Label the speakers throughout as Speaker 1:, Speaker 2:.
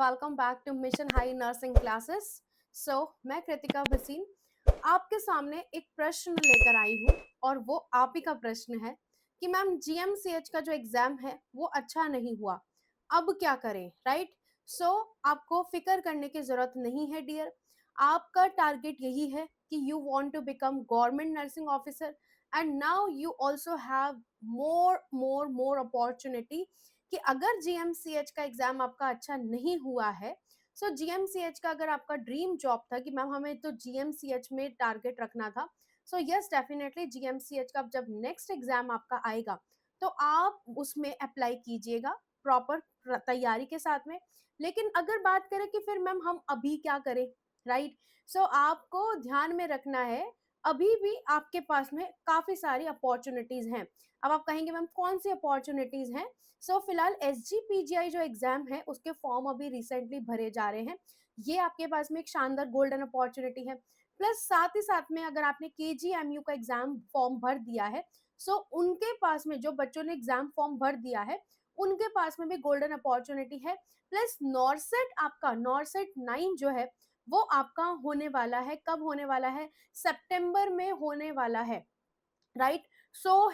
Speaker 1: Welcome back to mission high nursing classes. मैं कृतिका भसीन आपके सामने एक प्रश्न लेकर आई हूँ और वो आप ही का प्रश्न है कि मैम जीएमसीएच का जो एग्जाम है वो अच्छा नहीं हुआ, अब क्या करें, राइट? आपको फिक्र करने की जरूरत नहीं है डियर। आपका टारगेट यही है कि you want to become government nursing officer and now you also have more opportunity कि अगर जीएमसीएच का एग्जाम आपका अच्छा नहीं हुआ है, जीएमसीएच का अगर आपका ड्रीम जॉब था कि मैम हमें तो जीएमसीएच में टारगेट रखना था, यस डेफिनेटली जीएमसीएच का जब नेक्स्ट एग्जाम आपका आएगा तो आप उसमें अप्लाई कीजिएगा प्रॉपर तैयारी के साथ में। लेकिन अगर बात करें कि फिर मैम हम अभी क्या करें, राइट? आपको ध्यान में रखना है अभी भी आपके पास में काफी सारी अपॉर्चुनिटीज हैं। अब आप कहेंगे मैम कौन सी अपॉर्चुनिटीज हैं? फिलहाल एसजीपीजीआई जो एग्जाम है उसके फॉर्म अभी रिसेंटली भरे जा रहे हैं। ये आपके पास में एक शानदार गोल्डन अपॉर्चुनिटी है। प्लस साथ ही साथ में अगर आपने केजीएमयू का एग्जाम फॉर्म भर दिया है, उनके पास में जो बच्चों ने एग्जाम फॉर्म भर दिया है उनके पास में भी गोल्डन अपॉर्चुनिटी है। प्लस नॉरसेट, आपका नॉरसेट 9 जो है वो आपका होने वाला है। कब होने वाला है? सितंबर में होने वाला है, राइट?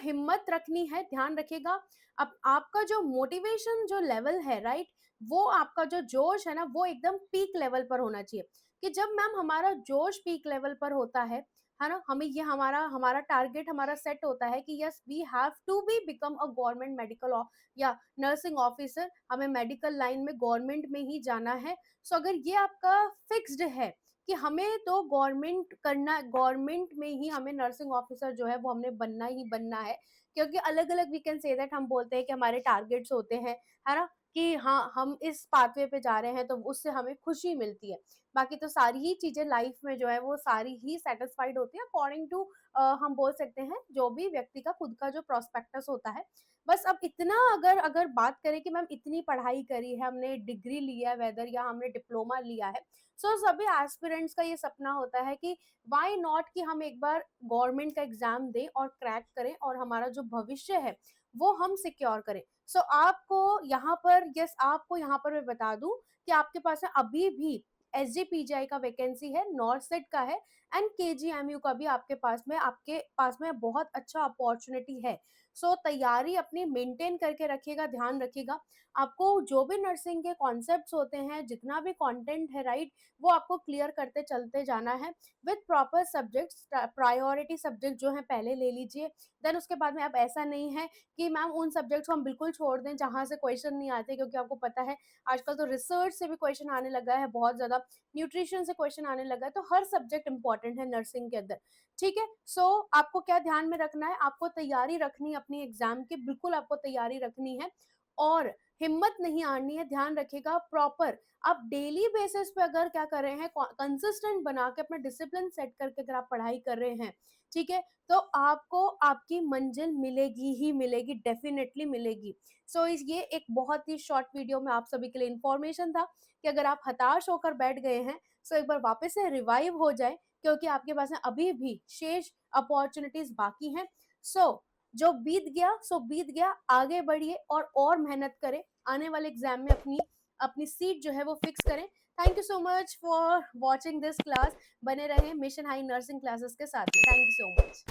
Speaker 1: हिम्मत रखनी है, ध्यान रखिएगा। अब आपका जो मोटिवेशन जो लेवल है, राइट, वो आपका जो जोश है ना वो एकदम पीक लेवल पर होना चाहिए। कि जब मैम हमारा जोश पीक लेवल पर होता है ना, हमें ये हमारा हमारा टारगेट हमारा सेट होता है कि yes we have to be become a government medical या नर्सिंग ऑफिसर, हमें मेडिकल लाइन में गवर्नमेंट में ही जाना है। अगर ये आपका फिक्स्ड है कि हमें तो गवर्नमेंट करना, गवर्नमेंट में ही हमें नर्सिंग ऑफिसर जो है वो हमने बनना ही बनना है, क्योंकि अलग अलग वी कैन से दैट हम बोलते हैं कि हमारे टारगेट्स होते हैं, है ना, कि हाँ हम इस पाथवे पे जा रहे हैं तो उससे हमें खुशी मिलती है। बाकी तो सारी ही चीजें लाइफ में जो है वो सारी ही सेटिस्फाइड होती है अकॉर्डिंग टू हम बोल सकते हैं जो भी व्यक्ति का खुद का जो प्रोस्पेक्टस होता है। बस अब इतना अगर अगर बात करें कि मैम इतनी पढ़ाई करी है, हमने डिग्री लिया है वेदर या हमने डिप्लोमा लिया है, सभी एस्पिरेंट्स का ये सपना होता है कि व्हाई नॉट कि हम एक बार गवर्नमेंट का एग्जाम दें और क्रैक करें और हमारा जो भविष्य है वो हम सिक्योर करें। आपको यहाँ पर मैं बता दूं कि आपके पास है अभी भी एसजीपीजीआई का वैकेंसी है, नॉर्सेट का है एंड केजीएमयू का भी आपके पास में बहुत अच्छा अपॉर्चुनिटी है। तैयारी अपनी मेंटेन करके रखिएगा, ध्यान रखिएगा। आपको जो भी नर्सिंग के कॉन्सेप्ट्स होते हैं, जितना भी कंटेंट है, राइट, वो आपको क्लियर करते चलते जाना है with proper subjects. Priority subject जो है पहले ले लीजिए, देन उसके बाद में अब ऐसा नहीं है कि मैम उन सब्जेक्ट्स को हम बिल्कुल छोड़ दें जहां से क्वेश्चन नहीं आते, क्योंकि आपको पता है आजकल तो रिसर्च से भी क्वेश्चन आने लगा है बहुत ज्यादा, न्यूट्रिशन से क्वेश्चन आने लगा है, तो हर सब्जेक्ट इंपॉर्टेंट है नर्सिंग के अंदर। ठीक है, आपको क्या ध्यान में रखना है? आपको तैयारी रखनी है अपनी एग्जाम की, बिल्कुल आपको तैयारी रखनी है और हिम्मत नहीं हारनी है। ध्यान रखिएगा प्रॉपर आप डेली बेसिस पे अगर क्या कर रहे हैं, कंसिस्टेंट बना के अपना डिसिप्लिन सेट करके अगर आप पढ़ाई कर रहे हैं, ठीक है, तो आपको आपकी मंजिल मिलेगी ही मिलेगी, डेफिनेटली मिलेगी। ये एक बहुत ही शॉर्ट वीडियो में आप सभी के लिए इंफॉर्मेशन था कि अगर आप हताश होकर बैठ गए हैं एक बार वापस से रिवाइव हो जाए, क्योंकि आपके पास में अभी भी शेष अपॉर्चुनिटीज बाकी हैं। जो बीत गया सो बीत गया, आगे बढ़िए और मेहनत करें, आने वाले एग्जाम में अपनी अपनी सीट जो है वो फिक्स करें। Thank you so much for watching this class. बने रहे मिशन हाई नर्सिंग क्लासेस के साथ में। Thank you so much.